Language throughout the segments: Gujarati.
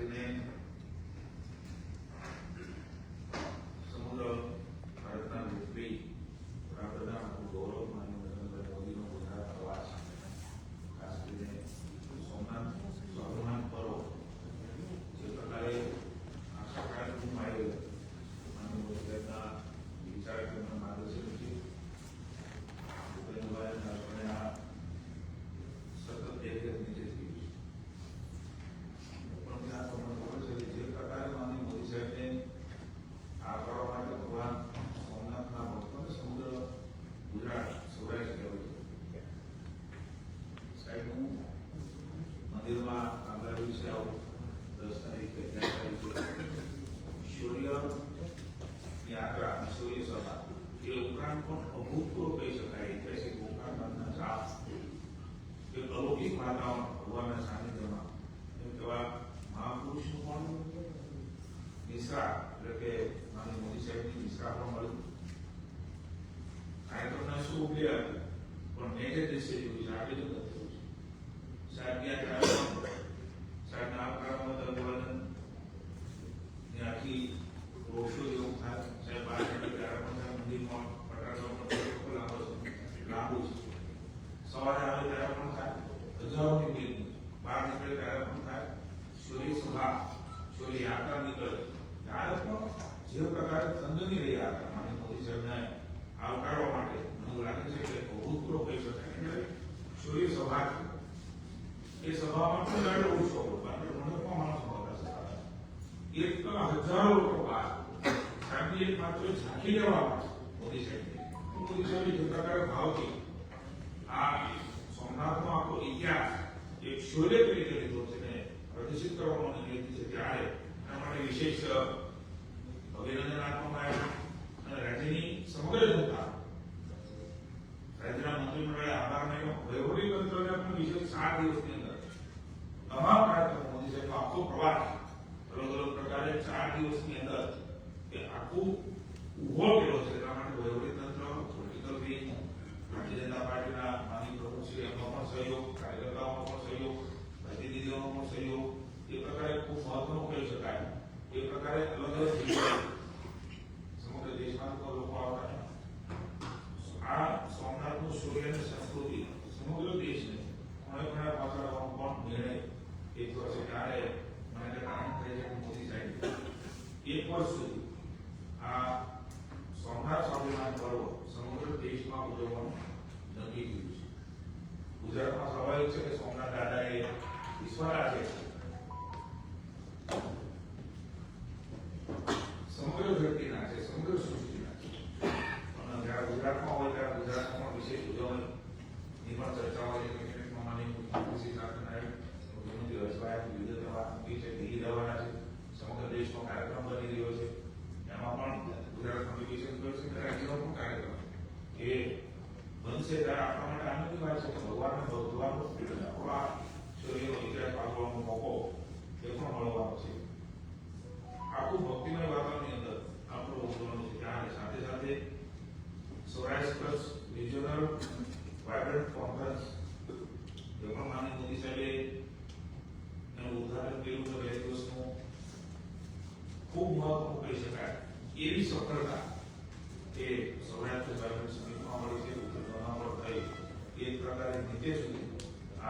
ખાસ કરીને સમગ્ર ભારતના લોકપ્રિય વડાપ્રધાન ગૌરવ માન્ય નરેન્દ્ર મોદીનો ગુજરાત પ્રવાસ, ખાસ કરીને સોમનાથ સ્વાભિમાન પર્વ જે પ્રકારે આ સકારાત્મક આયોજન માન્ય ગુજરાતના વિચારકોના માર્ગદર્શનથી ભૂપેન્દ્રભાઈ આપણે આ સતત દેખરેખ નીચે થઈ પણ ત્યાં તમને ખબર છે કે જે પ્રકારે માન્ય મોદી સાહેબને આ કરવા માટે ભગવાન સોમનાથના ભક્તોને સમગ્ર ગુજરાત સૌરાષ્ટ્ર કહેવાય છે. સાહેબ હું મંદિરમાં આગળ વિશે આવું 10 તારીખે 11 તારીખે શૌર્ય યાત્રા શૌર્ય સભા એ ઉપરાંત પણ અભૂતપૂર્વ કહી શકાય ઐતિહાસિક ગોકાકના જાપ એક અલૌકિક વાતાવરણ ભગવાનના સાનિધ્યમાં એમ કહેવા મહાપુરુષનું પણ નિશ્રા એટલે કે માનવ મોદી સાહેબની નિશ્રા પણ મળી. કાર્યક્રમના શું ઉપલેર પણ મેં જે દ્રશ્ય જોયું છે આગળ જ નથી સાહેબ ત્યાં સાહેબના આવકારમાં તરવાદન ની આખી રોશો જેવું થાય. સાહેબ બહાર નીકળે ત્યારે પણ સાહેબ મંદિરમાં ફટાકડા લાંબુ છે. સવારે આવે ત્યારે પણ થાય, હજારોની ભીડ બહાર નીકળે ત્યારે પણ થાય. શૌર્ય સભા શૌર્ય યાત્રા નીકળે ત્યારે પણ જે પ્રકારે તંગની રહી યાત્રા માનવ મોદી સાહેબને આવકારવા માટે મને લાગે છે કે અભૂતપૂર્વ કહી શકાય. એટલે શૌર્ય સભા એ સભામાં પણ લાડો ઓછો બાકી મને પણ માણસો હતા. એટલા હજારો લોકો બહાર સાહેબની એક માત્ર ઝાંખી લેવા માટે મોદી સાહેબ જે પ્રકારે ભાવથી આ સોમનાથનો આખો ઇતિહાસ એક શૌર્ય તરીકે લીધો છે ને પ્રદર્શિત કરવાનો નિર્ણય છે ત્યારે એના માટે વિશેષ અભિનંદન આપવામાં આવ્યા અને રાજ્યની સમગ્ર જનતા રાજ્યના મંત્રીમંડળે આભાર માન્યો. વહીવટી તંત્રને પણ વિશેષ 7 દિવસની અંદર તમામ કાર્યક્રમો મોદી સાહેબનો આખો પ્રવાસ અલગ અલગ પ્રકારે 4 દિવસની અંદર એ આખું ઉભો કર્યો છે. એટલા માટે વહીવટી તંત્ર, પોલિટિકલ વિંગ, ભારતીય જનતા પાર્ટીના માનનીય પ્રમુખશ્રી એમનો પણ સહયોગ, કાર્યકર્તાઓનો પણ સહયોગ, પ્રતિનિધિઓનો પણ સહયોગ એ પ્રકારે ખૂબ મહત્વનું કહી શકાય. એ પ્રકારે અલગ અલગ સમગ્ર દેશમાંથી લોકો આવતા આ સોમનાથનું શૌર્યની સંસ્કૃતિ સમગ્ર દેશને ખૂણે ખૂણે પહોંચાડવાનો પણ નિર્ણય એક વર્ષે ત્યારે મને આનંદ થાય છે કે મોદી સાહેબ 1 વર્ષ સુધી આ સોમનાથ સ્વાભિમાન પર્વ સમગ્ર દેશમાં ઉજવવાનું નક્કી કર્યું છે. ગુજરાતમાં સ્વાભાવિક છે કે સોમનાથ દાદા એ ઈશ્વરા છે, સમગ્ર ધરતીના છે, સમગ્ર સૃષ્ટિના છે. અને જ્યારે ગુજરાતમાં હોય ત્યારે ગુજરાતમાં પણ વિશેષ ઉજવણીની પણ ચર્ચા હોય છે. કેબિનેટમાં માનનીય મુખ્યમંત્રી સાથે નાયબ મુખ્યમંત્રી હર્ષભાઈ વિવિધ વાત મૂકી છે, દિલ્હી જવાના છે, સમગ્ર દેશનો કાર્યક્રમ બની રહ્યો છે. એમાં પણ ગુજરાતમાં વિશેષ કર્યું છે કે રાજ્યનો પણ કાર્યક્રમ એ બનશે ત્યારે આપણા માટે આનંદની વાત છે કે ભગવાનનો આપણા શૌર્યનો ઇતિહાસ વાંચવાનો મોકો એ પણ મળવાનો છે. આખું ભક્તિમય વાતાવરણની અંદર આપણું ઉજવવાનું છે. ત્યારે સાથે સાથે સૌરાષ્ટ્ર રિજનલ વાઇબ્રન્ટ કોન્ફરન્સ એ પણ માનનીય મોદી સાહેબે એનું ઉદ્ઘાટન કર્યું છે. 2 દિવસનું ખૂબ મહત્વનું કહી શકાય એવી સફળતા એ સૌરાષ્ટ્ર વાઇબ્રન્ટ સમિટમાં મળી છે. ઉદ્ઘાટનમાં પણ થઈ એક પ્રકારે નીચે સુધી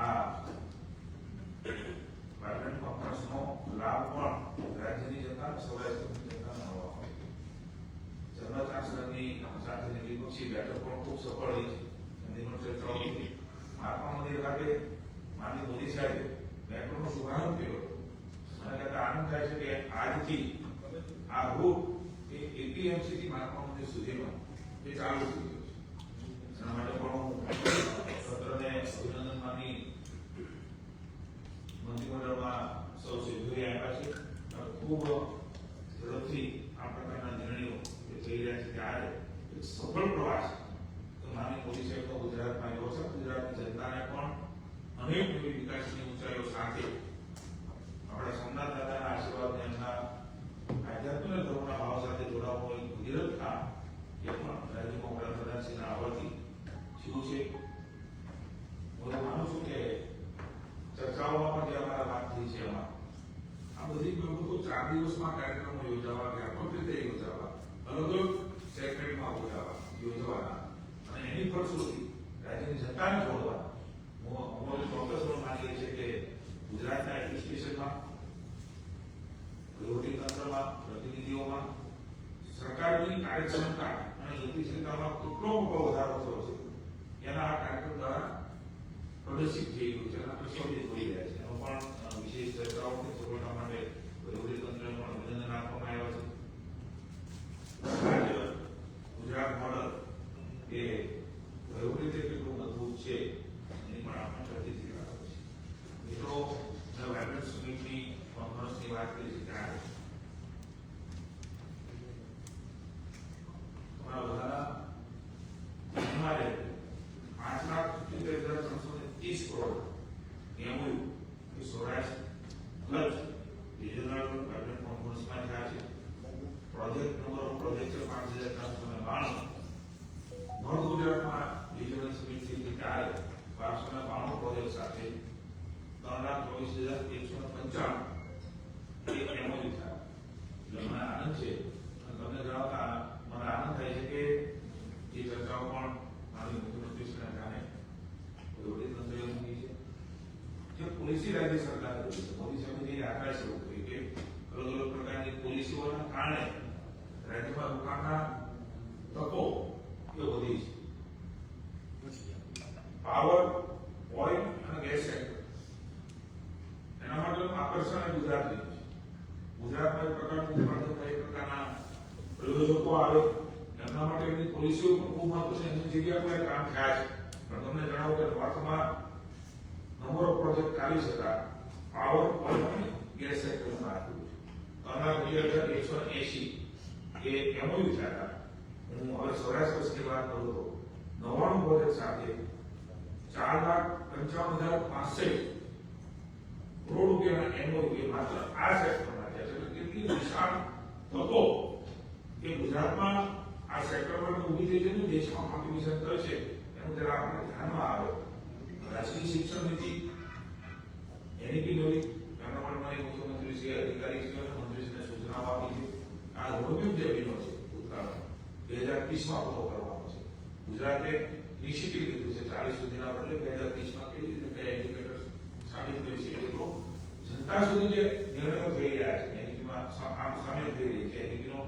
આ વાઇબ્રન્ટ કોન્ફરન્સનો લાભ પણ રાજ્યની જનતા સૌરાષ્ટ્રની જનતાને મળવા મળે. જનરલ ચાન્સલરની સાથેની દ્વિપક્ષીય બેઠક પણ ખૂબ સફળ રહી છે. એની પણ ચર્ચાઓ થઈ. મહાત્મા મંદિર ખાતે માનનીય મોદી સાહેબે મેટ્રોનો શુભારંભ કર્યો. મને કહેતા આનંદ થાય છે કે આજથી આ રૂટ એ એપીએમસી થી મહાત્મા મંદિર સુધીમાં એ ચાલુ થઈ ગયું છે. એના માટે પણ હું સત્રને અભિનંદન માની મંત્રીમંડળમાં સૌ સભ્યોએ આપ્યા છે. ખૂબ ઝડપથી આ પ્રકારના નિર્ણયો થઈ રહ્યા છે. ત્યારે એક સફળ પ્રવાસ માનનીય મોદી સાહેબનો ગુજરાતમાં આવ્યો છે. ગુજરાતની જનતાને પણ અનેક નવી વિકાસની ઊંચાઈઓ સાથે આપણા સોમનાથ દાદાના આશીર્વાદ એમના આધ્યાત્મિક ધર્મના ભાવ સાથે જોડાવવાનું એક ભગીરથ કામ એ પણ રાજ્યમાં વડાપ્રધાનશ્રીના આવવાથી થયું છે. હું માનું છું કે ચર્ચાઓમાં પણ જે અમારા વાત થઈ છે એમાં આ બધી બાબતો 4 દિવસમાં કાર્યક્રમો યોજાવા, વ્યાપક રીતે યોજાવા, અલગ અલગ સેગમેન્ટમાં યોજવાના અને એની ફળશ્રુતિ રાજ્યની જનતાને જોડવાના. હું ચોક્કસ માનીએ છીએ કે ગુજરાતના એડમિનિસ્ટ્રેશનમાં, વહીવટી તંત્રમાં, પ્રતિનિધિઓમાં સરકારની કાર્યક્ષમતા અને ગતિશીલતામાં કેટલો મોટો વધારો થયો છે એના આ કાર્યક્રમ દ્વારા પ્રદર્શિત થઈ ગયું છે અને પ્રતિબિંબિત થઈ રહ્યા છે. એનો પણ વિશેષ ચર્ચાઓની સફળતા માટે વહીવટી તંત્રને પણ અભિનંદન આપવામાં આવ્યા છે. ગુજરાત મોડલ એ વહીવટી રીતે કેટલું મજબૂત છે એની પણ આપણે ચર્ચા રાખો છે. મિત્રો, વાયબ્રન્ટ સમિટની કોન્ફરન્સની વાત કરી છે ત્યારે તમારા બધાના ધ્યાનમાં રહે 5,73,330 કરોડ એમઓયુ એ સૌરાષ્ટ્ર કચ્છ રિજનલ વાયબ્રન્ટ કોન્ફરન્સમાં થયા છે. પ્રોજેક્ટ નંબર ઓફ પ્રોજેક્ટ છે 5,392. નોર્થ ગુજરાતમાં રિજનલ સમિટથી ત્યારે 1292 પ્રોજેક્ટ સાથે 3,24,195 એમઓયુ થયા. એટલે મને આનંદ છે અને તમને જણાવતા મને આનંદ થાય છે કે એ ચર્ચાઓ પણ મારી મુખ્યમંત્રીશ્રીના કારણે વહીવટી તંત્રએ મૂકી છે. જે પોલિસી રાજ્ય સરકારે કરી છે, મોદી સાહેબની યાત્રા શરૂ કરી કે અલગ અલગ પ્રકારની પોલિસીઓના કારણે રાજ્યમાં રોકાણના તકો એ વધી છે. પાવર, ઓઇલ અને ગેસ સેક્ટર એના માટેનું આકર્ષણ ગુજરાત રહ્યું છે. ગુજરાતમાં એક પ્રકારનું ઉત્પાદન થાય, એક પ્રકારના પ્રયોજકો આવે એમના માટે એમની પોલિસીઓ પણ ખૂબ મહત્વ છે. એની જગ્યા પર કામ થયા છે. પણ તમને જણાવું કે નોર્થમાં number of project 40,000 power, oil અને ગેસ સેક્ટરમાં આપ્યું છે. 3,20,180 એ એમઓયુ થયા. હું હવે સૌરાષ્ટ્ર કચ્છની વાત કરું તો 99 પ્રોજેક્ટ સાથે 4,55,560 કરોડ રૂપિયાના એમઓયુ એ માત્ર આ સેક્ટરમાં થયા છે. કેટલી વિશાળ તકો એ ગુજરાતમાં આ સેક્ટરમાં ઊભી થઈ છે ને દેશમાં કોમ્પિટિશન કરશે એનું જરા આપણે ધ્યાનમાં આવે. રાષ્ટ્રીય શિક્ષણ નીતિ એની બી નવી એના માટે મારી મુખ્યમંત્રી શ્રી, અધિકારી શ્રી અને મંત્રીશ્રીને સૂચનાઓ આપી છે. આ રોડમેપ જે બન્યો છે ભૂતકાળ 2030માં પૂરો કરવાનો છે. ગુજરાતે ઇનિશિયેટિવ લીધું છે 40 સુધીના બદલે 2030માં કેવી રીતે એજ્યુકેટર્સ સાબિત કરી છે એટલો જનતા સુધી જે નિર્ણયો થઈ રહ્યા છે એનીમાં સામેલ થઈ રહી છે. એનીનો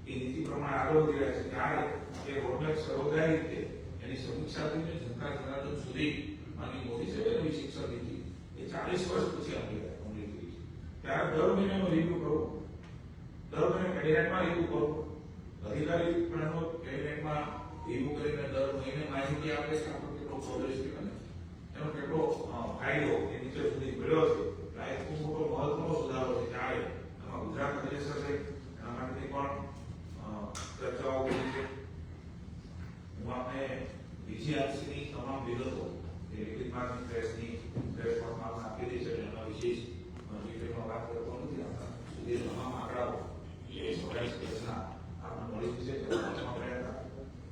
એ નીતિ પ્રમાણે આગળ વધી રહ્યા છે ત્યારે એ રોડમેપ સર્વગ્રાહી રીતે એની સમીક્ષા થઈને જનતા જનાર્દન સુધી માનનીય મોદી સાહેબે નવી શિક્ષણ નીતિ એ 40 વર્ષ પછી અમલી કરી છે. ત્યારે દર મહિનાનો રિવ્યુ કરો, દર મહિને કેબિનેટમાં રિવ્યુ કરો, અધિકારી પણ એનો કેબિનેટમાં રિવ્યુ કરીને દર મહિને માહિતી આપે છે આપણો કેટલો પ્રોગ્રેસ છે અને એનો કેટલો ફાયદો એ નીચે સુધી મળ્યો છે. આ એક ખૂબ મોટો મહત્વનો સુધારો છે. ત્યારે એમાં ગુજરાત પ્રદેશ હશે એના માટેની પણ ચર્ચાઓ કરી છે. હું આપને બીજીઆરસીની તમામ વિગતો એ લિખિતમાં પ્રેસની પ્લેટફોર્મમાં આપણે આપેલી છે. એમાં વિશેષ ડિટેલમાં વાત કરતો નથી. આપણા સુધી તમામ આંકડાઓ એ સૌરાષ્ટ્ર કચ્છના આપણે મળી જશે.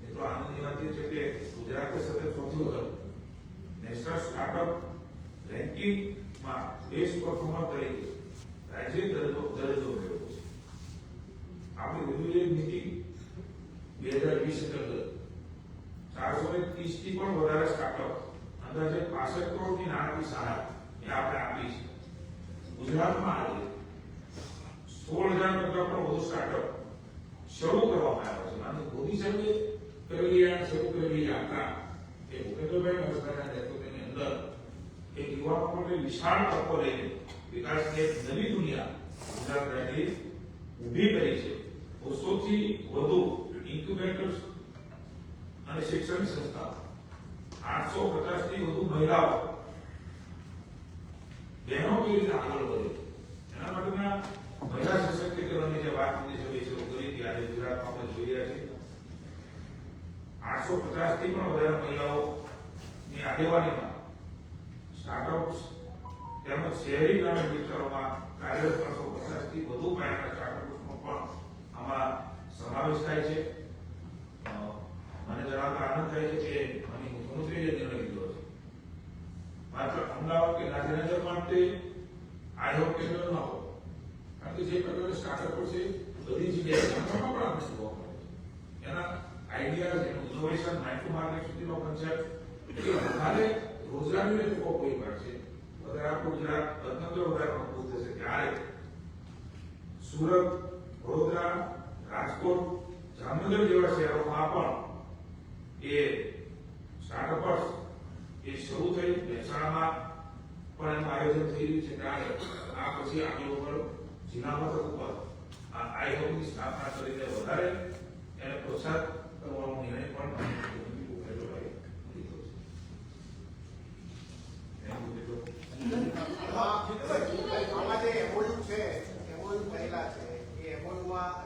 મિત્રો, આનંદની વાત એ છે કે ગુજરાતે સતત સૌથી વધુ નેશનલ સ્ટાર્ટઅપ રેન્કિંગમાં બેસ્ટ પરફોર્મર તરીકે રાજ્ય દરજ્જો મેળવ્યો છે. આપણી રેગ્યુલેટ નીતિ 2020 અંતર્ગત 430 થી પણ વધારે સ્ટાર્ટઅપ અંદાજે 65 કરોડની નાણાકીય સહાય એ આપણે આપી છે. ગુજરાતમાં આજે 16,000 કરતા પણ વધુ સ્ટાર્ટઅપ શરૂ કરવામાં આવ્યા છે. અને મોદી સાહેબે શરૂ કરેલી યાત્રા એ ભૂપેન્દ્રભાઈ નરસિંહના નેતૃત્વની અંદર એક યુવાનો માટે વિશાળ તકો લઈને વિકાસની એક નવી દુનિયા ગુજરાત રાજ્યે ઊભી કરી છે. 200 થી વધુ ઇન્ક્યુબેટર્સ અને શૈક્ષણિક સંસ્થાઓ, 850 થી વધુ મહિલાઓ, બહેનો કેવી રીતે આગળ વધે એના માટેના મહિલા સશક્તિકરણની જે વાત મોદી સાહેબે શરૂ કરી હતી આજે ગુજરાતમાં આપણે જોઈ રહ્યા છીએ. 850 થી પણ વધારે મહિલાઓની આગેવાનીમાં સ્ટાર્ટઅપ્સ તેમજ શહેરી ગ્રામીણ વિસ્તારોમાં કાર્યરત 350 થી વધુ પાયાના સ્ટાર્ટઅપ્સનો પણ આમાં સમાવેશ થાય છે. મને જણાવતા આનંદ થાય છે કે માનનીય મુખ્યમંત્રીએ જે નિર્ણય લીધો છે માત્ર અમદાવાદ કે ગાંધીનગર માટે આ એવો કેન્દ્ર ના હોય, કારણ કે જે પ્રકારે સ્ટાર્ટઅપો છે બધી જગ્યાએ ગામડામાં પણ આપણે જોવા મળે છે. એના આઈડિયાઝ, એનું ઇનોવેશન, માઇક્રો માર્કેટ સુધીનો કન્સેપ્ટ એ વધારે રોજગારીને તકો પૂરી પાડશે. અગર આપણું ગુજરાત અર્થતંત્ર વધારે મજબૂત થશે ત્યારે સુરત, વડોદરા, રાજકોટ, જામનગર જેવા શહેરોમાં પણ એ સ્ટાર્ટઅપ્સ એ શરૂ થઈ. મહેસાણામાં પણ એનું આયોજન થઈ રહ્યું છે. ત્યારે આ પછી આગળ ઉપર જિલ્લા મથક ઉપર આ આઈહોબની સ્થાપના કરીને વધારે એને પ્રોત્સાહન કરવાનો નિર્ણય પણ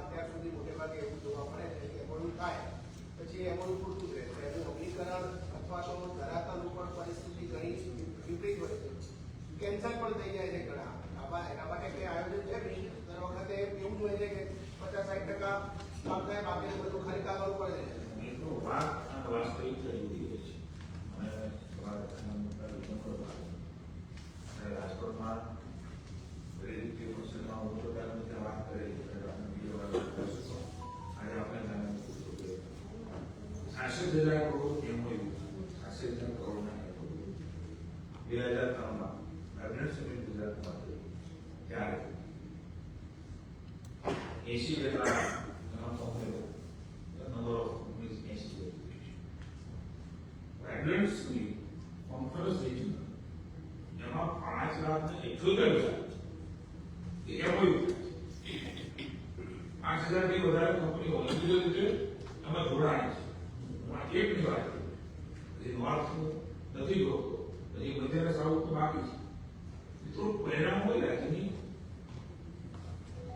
અત્યાર સુધી મોટે ભાગે એવું જોવા મળે છે કે એમઓયુ થાય પછી એમઓયુ પૂરતું રહે છે. એનું અમલીકરણ અથવા તો ધરાતલ ઉપર પરિસ્થિતિ ઘણી વિપરીત હોય છે, કેન્સલ પણ થઈ જાય છે ઘણા. એના માટે કંઈ આયોજન છે નહીં. દર વખતે એવું હોય છે કે 50-60% કામ થાય, બાકી બધું ખાલી કાગળ ઉપર જાય છે. વાસ્તવિક રાજકોટમાં વાત કરી આજે આપણે 66,000 કરોડ એમઓયુ 66,000 કરોડના 2003માં કેબિનેટ સમિતિ ગુજરાતમાં ત્યારે 80 જેટલા નંબર ઓફ 80 કેબિનેટ સમિતિ કોન્ફરન્સ થઈ છે. એમાં 5,78,000 એમઓયુ 5,000 થી વધારે કંપનીઓ ઇન્ડિવિજ્યુઅલ રીતે એમાં જોડાણી છે. એકની વાત નોર્થનું નથી જોતો, હજી મધ્ય સાઉથ બાકી છે. મિત્રો પરિણામ હોય રાજ્યની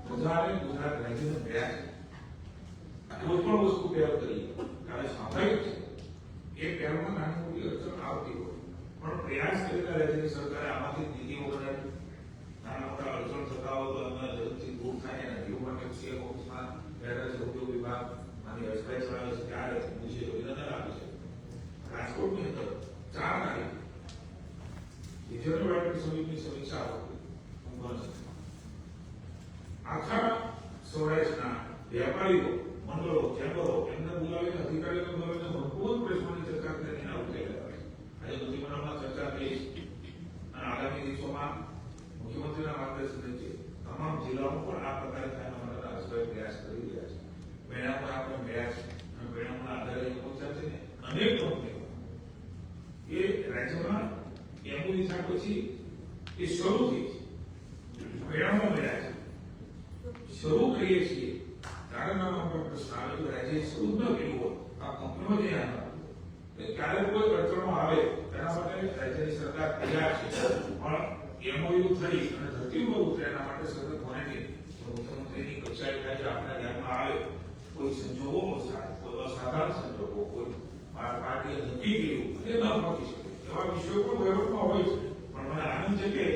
બધાને ગુજરાત રાજ્યને ગયા છે. કોઈ પણ વસ્તુ પહેલ કરી ત્યારે સ્વાભાવિક છે એ પહેલમાં નાની મોટી અડચણ આવતી હોય, પણ પ્રયાસ કરેલા રાજ્યની સરકારે આમાંથી નીતિઓ બનાવી. નાના મોટા અડચણ થતા હોય તો એમને ઝડપથી દૂર થાય. અને વ્યૂ માટે સીએમ ઓફિસમાં બેઠા છે, ઉદ્યોગ વિભાગ માની એક્સપ્રેસ આવે છે ત્યારે પૂછે અભિનંદન આપે છે. રાજકોટની અંદર 4 તારીખે રિજનલ ડેવલપમેન્ટ સમિતિની સમીક્ષા આખા સૌરાષ્ટ્રના વેપારીઓ મંડળો, ચેમ્બરો એમને બોલાવીને અધિકારીઓને બોલાવીને ભરપૂર પ્રશ્નોની ચર્ચા કરીને એના ઉકેલ લાવે. આજે મંત્રીમંડળમાં ચર્ચા થઈ અને આગામી દિવસોમાં મુખ્યમંત્રીના માર્ગદર્શન નીચે તમામ જિલ્લાઓ પણ આ પ્રકારે થાય માટેના રસપ્રદ પ્રયાસ કરી રહ્યા છે. પરિણામ પર આપણે મેચ અને પરિણામના આધારે પહોંચ્યા છે ને અનેક કંપનીઓ એ રાજ્યમાં એમઓયુ થયા પછી એ શરૂ થઈ છે, પરિણામો મળ્યા છે. શરૂ કરીએ છીએ ત્યારે નાના પ્રશ્ન આવે તો રાજ્ય શરૂ ન કર્યું હોય આ કંપનીઓ જે ક્યારે કોઈ અડચણો આવે એના માટે રાજ્યની સરકાર તૈયાર છે. પણ એમઓયુ થઈ અને ધરતી પર ઉતરે એના માટે સતત મોનિટરિંગ મુખ્યમંત્રીની કક્ષાએ થાય છે. આપણા ધ્યાનમાં આવે કોઈ સંજોગો, કોઈ અસાધારણ સંજોગો, કોઈ પાર્ટીએ નક્કી કર્યું એ ન પહોંચી શકે એવા વિષયો પણ વહીવટમાં હોય છે. પણ મને આનંદ છે કે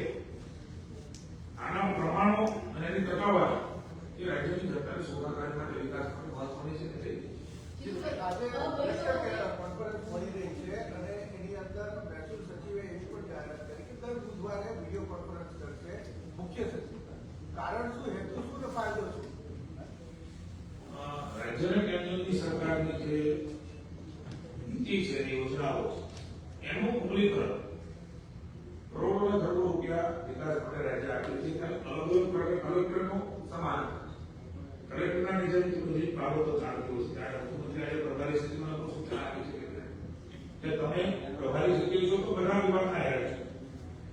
આના પ્રમાણો અને એની ટકાવારી એ રાજ્યની જનતાની સુખાકારી માટે, વિકાસ માટે મહત્વની છે. આજે કોન્ફરન્સ મળી રહી છે અને એની અંદર મહેસૂલ સચિવે એવી પણ જાહેરાત કરી કે દર બુધવારે વિડીયો કોન્ફરન્સ કરશે મુખ્ય સચિવ. કારણ શું, હેતુ શું ને ફાયદો શું? રાજ્ય અને કેન્દ્રની સરકારની જે નીતિ છે, યોજનાઓ છે, એનું અમલીકરણ કરોડો ને કરોડો રૂપિયા વિકાસ માટે રાજ્ય આપે છે. અલગ અલગ કલેક્ટરનું સમાન કલેક્ટરના નિજામની બધી બાબતો ચાલતી હોય છે. ત્યારે મુખ્યમંત્રી આજે પ્રભારી સચિવને પણ સૂચના આપી છે કે તમે પ્રભારી સચિવ છો તો બધા વિભાગના હેડ છે,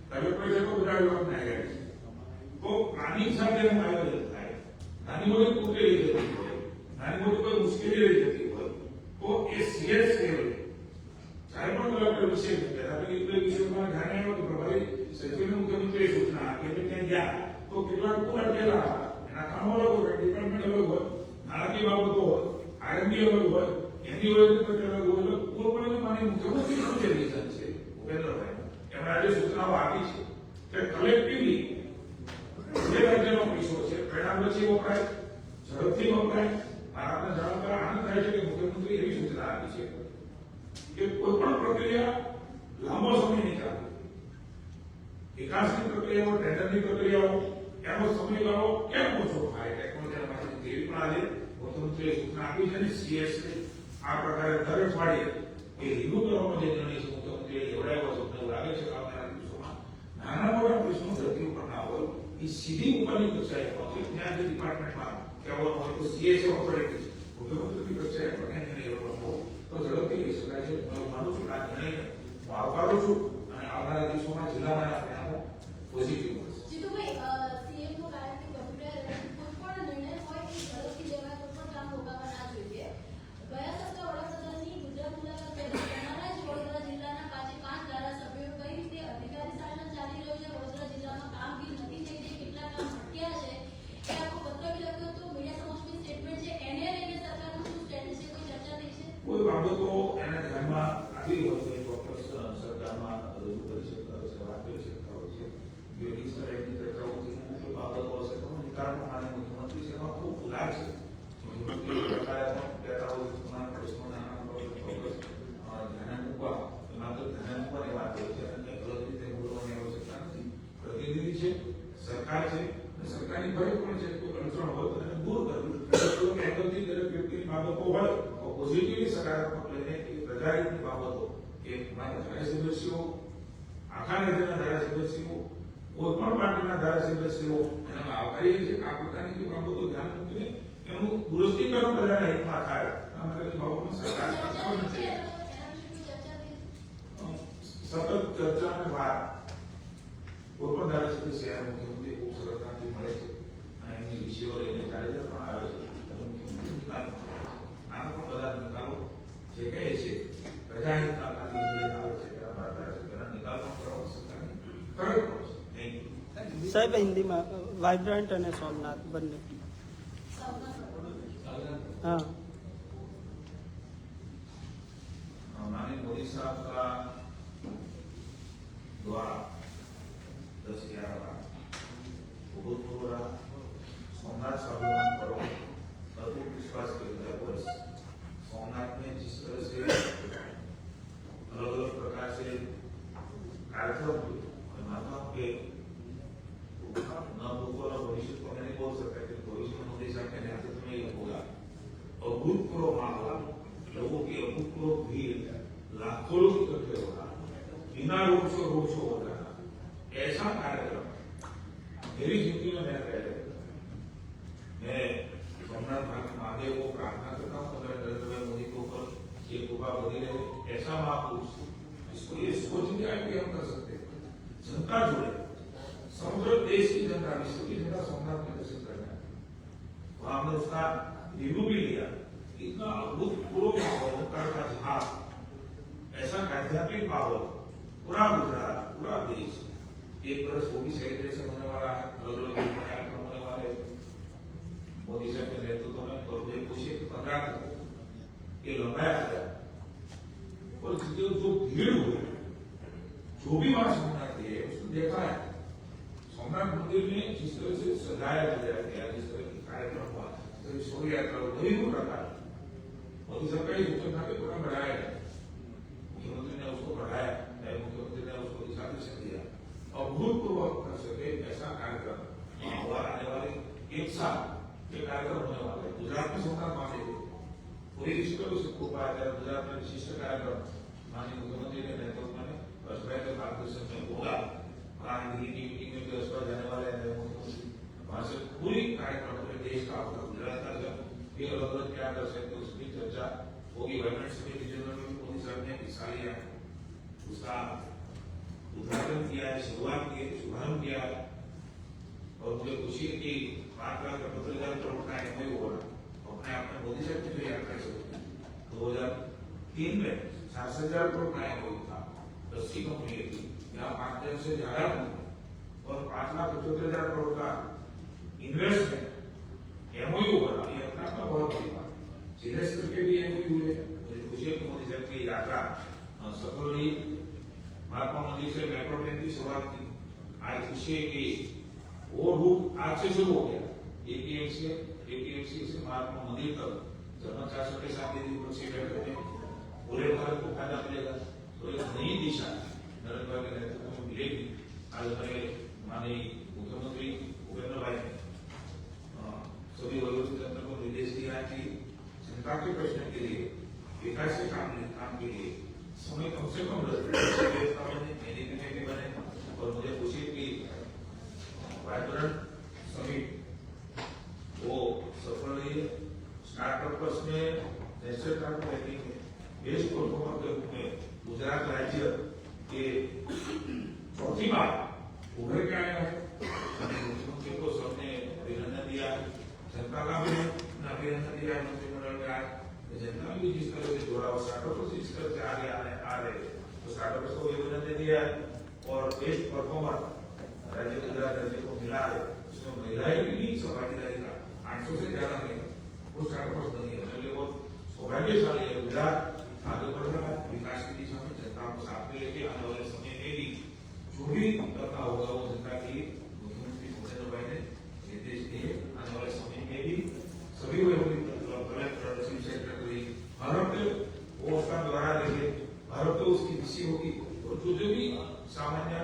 કલેક્ટર છે તો બધા વિભાગના હેડ છે. તો પ્લાનિંગ સાથે એનું આયોજન થાય. નાની મોટી તૂટેલી જતી હોય, નાની મોટી કોઈ મુશ્કેલી રહી જતી હોય તો એ સીએસ લેવલે જ્યારે પણ કલેક્ટર વિશે એટલે વિષયમાં ધ્યાન આવ્યો તો પ્રભારી સચિવને મુખ્યમંત્રીએ સૂચના આપી કે ત્યાં ગયા તો કેટલાક પૂરા અટકેલા હતા. એના કામો અલગ હોય, ડિપાર્ટમેન્ટ અલગ હોય, નાણાકીય બાબતો હોય, આરએમડી અલગ હોય, એની હોય અલગ હોય. પૂર્વપણે માની મુખ્યમંત્રી શું છે રીઝન છે ભૂપેન્દ્રભાઈ એમણે આજે સૂચનાઓ આપી છે કે કલેક્ટિવલી જે રાજ્યનો પૈસો છે પરિણામ પછી વપરાય, ઝડપથી વપરાય. આપને જાણવા આનંદ થાય છે કે મુખ્યમંત્રી એવી સૂચના આપી છે કે કોઈ પણ પ્રક્રિયા લાંબો સમય નહીં ચાલે. વિકાસની પ્રક્રિયાઓ, ટેન્ડરની પ્રક્રિયાઓ, એનો સમયગાળો કેમ ઓછો થાય? ટેકનોલોજીના માધ્યમથી જેવી પણ આજે મુખ્યમંત્રીએ સૂચના આપી છે ને CS આ પ્રકારે દર અઠવાડિયે એ રિવ્યુ કરવાનો જે નિર્ણય છે મુખ્યમંત્રીએ લેવડાવ્યો છે. મને લાગે છે કે આવનારા દિવસોમાં નાના મોટા પ્રશ્નો ધરતી ઉપર ના હોય, એ સીધી ઉપરની કક્ષાએ પહોંચે. ત્યાં જે ડિપાર્ટમેન્ટમાં કહેવાનું હોય તો CS ઓથોરિટી મુખ્યમંત્રીની કક્ષાએ પણ એ નિર્ણય લેવાનો તો ઝડપથી લઈ શકાય છે. હું માનું છું કે આ નિર્ણયને હું આવકારું છું અને આવનારા દિવસોમાં જિલ્લામાં પરિણામો પોઝિટિવ મળશે. જીતુભાઈ, CM નું કારણ કે કોમ્પ્યુટર કોઈ પણ નિર્ણય હોય એ ઝડપથી લેવાય, કોઈ પણ કામ રોકાવા ના જોઈએ. ગયા સપ્તાહે વડાપ્રધાનની ગુજરાત મુલાકાત દરમિયાન તમારા જ વડોદરા જિલ્લાના 5 ધારાસભ્યો કઈ રીતે અધિકારી શાસન ચાલી રહ્યું છે, વડોદરા જિલ્લામાં કામગીરી નથી થઈ રહી, કેટલા કામ અટક્યા છે, એ આખો પત્ર બી લખ્યો હતો. મીડિયા સમક્ષની સ્ટેટમેન્ટ છે, એને લઈને સરકારનું શું સ્ટેન્ડ છે, કોઈ ચર્ચા થઈ છે? કોઈ બાબતો એના ધ્યાનમાં આવી હોય તો એ ચોક્કસ સરકારમાં રજૂ કરી શકતા હોય છે, વાત કરી શકતા હોય છે. યોગી સર એની ચર્ચાઓથી કોઈ બાબતો હશે તો નિકાલ પ્રમાણે મુખ્યમંત્રી છે એમાં ખૂબ લાગ છે. મુખ્યમંત્રી પ્રકારે પણ કહેતા હોય તમામ પ્રશ્નો નાના ચોક્કસ ધ્યાને મૂકવા, માત્ર ધ્યાને મૂકવાની વાત હોય છે અને અલગ રીતે બોલવાની આવશ્યકતા નથી. પ્રતિનિધિ છે, સરકાર છે અને સરકારની ફરજ પણ છે કોઈ અડચણ હોય તો એને દૂર કરવી. એંગલથી દરેક વ્યક્તિની બાબતો હોય તો પોઝિટિવલી સકારાત્મક લઈને એ પ્રજાહિતની બાબતો કે મારા ધારાસભ્યશ્રીઓ, આખા રાજ્યના ધારાસભ્યશ્રીઓ, કોઈ પણ પાર્ટીના ધારાસભ્યશ્રીઓ એનામાં આવકારીએ છીએ. આ પ્રકારની જે બાબતો ધ્યાન મૂકીને એનું દુરસ્તીકરણ પ્રજાના હિતમાં થાય આ માટેની બાબતમાં સરકાર સતત ચર્ચા અને વાત કોઈ પણ ધારાસભ્ય શહેર મુખ્યમંત્રી ખૂબ સરળતાથી મળે છે અને એમની વિષયો લઈને ચાર્જર પણ આવે છે. આના પણ બધા નિકાલો જે કહે છે પ્રજાહિતના કાર્ય આવે છે તેના પર ધારાસભ્યના નિકાલ પણ કરવો સરકારની ફરજ પડશે. થેન્ક યુ સાહેબ. હિન્દીમાં વાઇબ્રન્ટ અને સોમનાથ બંને. हाँ माननीय मोदी साहब का द्वारा 10-11 भूतपूर्व सोमनाथ स्वाभिमान पर्व अद्भुत विश्वास के वर्ष सोमनाथ में जिस तरह से अलग अलग प्रकार से कार्यक्रम हुए और माता के न भूखो न भविष्य को नहीं बोल सकते कि भविष्य में मोदी साहब के नेतृत्व में ये होगा। अभूतपूर्व माहौल, लोगों की अभूतपूर्व भीड़, लाखों लोग इकट्ठे होना, बिना रोक शो हो रहा, ऐसा कार्यक्रम मेरी जिंदगी में मैं पहले मैं सोमनाथ महादेव को प्रार्थना करता हूँ अगर नरेंद्र भाई मोदी के ऊपर ये कृपा बनी रहे। ऐसा महापुरुष इसको ये सोच नहीं आए कि हम कर सकते, जनता जुड़े, समग्र देश की जनता, विश्व की जनता सोमनाथ में दर्शन करना है। वहां हमने उसका रिव्यू भी लिया। इतना अभूतपूर्व माहौल का जहाज, ऐसा आध्यात्मिक माहौल, पूरा गुजरात, पूरा देश, एक बरस वो भी सेलिब्रेशन होने वाला है, अलग अलग कार्यक्रम होने वाले मोदी साहब के नेतृत्व में। और मुझे पूछिए 15 तक ये लंबाया गया और जो भीड़ हुई, जो भी वहां सोमनाथ है उसने देखा है सोमनाथ मंदिर में जिस तरह से सजाया गया, जिस तरह की कार्यक्रम हुआ, शोर यात्रा वही हो रखा है। मोदी सरकार सूचना के पूरा बढ़ाया है, मुख्यमंत्री ने उसको बढ़ाया, मुख्यमंत्री ने उसको दिशा निर्देश दिया। अभूतपूर्व कर सके ऐसा कार्यक्रम और आने वाले 1 साल ये कार्यक्रम होने वाले हैं। गुजरात में सोमनाथ माने पूरी विश्व से कृपा है, गुजरात में विशिष्ट कार्यक्रम माननीय मुख्यमंत्री के नेतृत्व में बसपा के मार्गदर्शन में होगा। दिल्ली की मीटिंग में भी बसपा जाने वाले हैं मुख्यमंत्री, वहां से पूरी कार्यक्रम पूरे देश का होगा। गुजरात का जब ये अलग अलग क्या कर सकते उसकी चर्चा होगी। वाइब्रेंट समिति जनरल में मोदी साहब ने हिस्सा लिया, उसका उद्घाटन किया है, शुरुआत की, शुभारंभ किया है। और मुझे खुशी है कि 5 लाख 75,000 करोड़ का एमओयू हो रहा अपने आप में मोदी साहब की जो यात्रा शुरू की 2003 में 60,000 करोड़ का एमओयू था, 10 की कंपनी थी, यहाँ 5 से ज्यादा और 5,75,000 करोड़ का इन्वेस्टमेंट एमओयू हो रहा, ये अपना आपका बहुत बड़ी बात। सीरियस करके भी एमओयू हुए। मुझे खुशी है कि मोदी साहब की यात्रा सफल रही। महात्मा मंदिर से मेट्रो ट्रेन की शुरुआत की, आज खुशी है कि वो रूट आज से शुरू हो गया। एपीएमसी से महात्मा मंदिर तक जन्म 400 के साथ पूरे भारत को फायदा मिलेगा। तो एक नई दिशा नरेंद्र भाई के नेतृत्व में मिलेगी आज हमारे माननीय मुख्यमंत्री भूपेंद्र भाई ने सभी वरिष्ठ तंत्र को निर्देश दिया कि जनता के प्रश्न के लिए विकास के काम के लिए समय कम से कम महीने भी बने। और मुझे खुशी है कि वाइब्रेंट समिट वो सफल रही है। स्टार्टअपर्स में नेशनल स्टार्टअप रैंकिंग में बेस्ट परफॉर्मर के रूप में गुजरात राज्य के चौथी बार उभर के आया है। मुख्यमंत्री को सबने अभिनंदन दिया है, जनता का भी अभिनंदन दिया है। मंत्रिमंडल में आज जनता भी जिस तरह से जोड़ा और स्टार्टअप जिस तरह से आगे आ रहे तो स्टार्टअप को भी अभिनंदन दिया है। और बेस्ट परफॉर्मर राज्य गुजरात राज्य को मिला है, उसमें महिलाएं भी सहभागीदारी का 800 से ज्यादा है, वो स्टार्टअप नहीं है। इसलिए बहुत सौभाग्यशाली है गुजरात आगे बढ़ रहा है विकास की दिशा में। जनता को साथ में लेके आने वाले समय में भी जो भी करना होगा वो जनता की मुख्यमंत्री भूपेंद्र भाई ने निर्देश दिए। आने वाले समय में भी सभी कलेक्टर चीफ सेक्रेटरी हर हफ्ते वो उसका द्वारा देंगे, हर हफ्ते उसकी विषय होगी। और जो भी सामान्य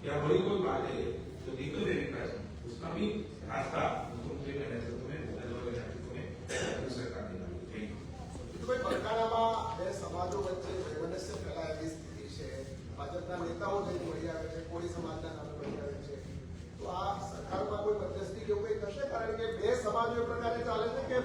या बड़ी कोई बात है जो दिक्कत है विकास उसका भी रास्ता मुख्यमंत्री के नेतृत्व में भूपेंद्र के नेतृत्व में सरकार निकाली। કોઈ બરકાડામાં બે સમાજો વચ્ચે વૈમનસ્ય ફેલાયેલી સ્થિતિ છે। ભાજપના નેતાઓ જઈ મળી આવે છે, કોળી સમાજના નામે મળી આવે છે। તો આ સરકારમાં કોઈ મધ્યસ્થી કે એવું કંઈ થશે? કારણ કે બે સમાજો એ પ્રકારે ચાલે છે કે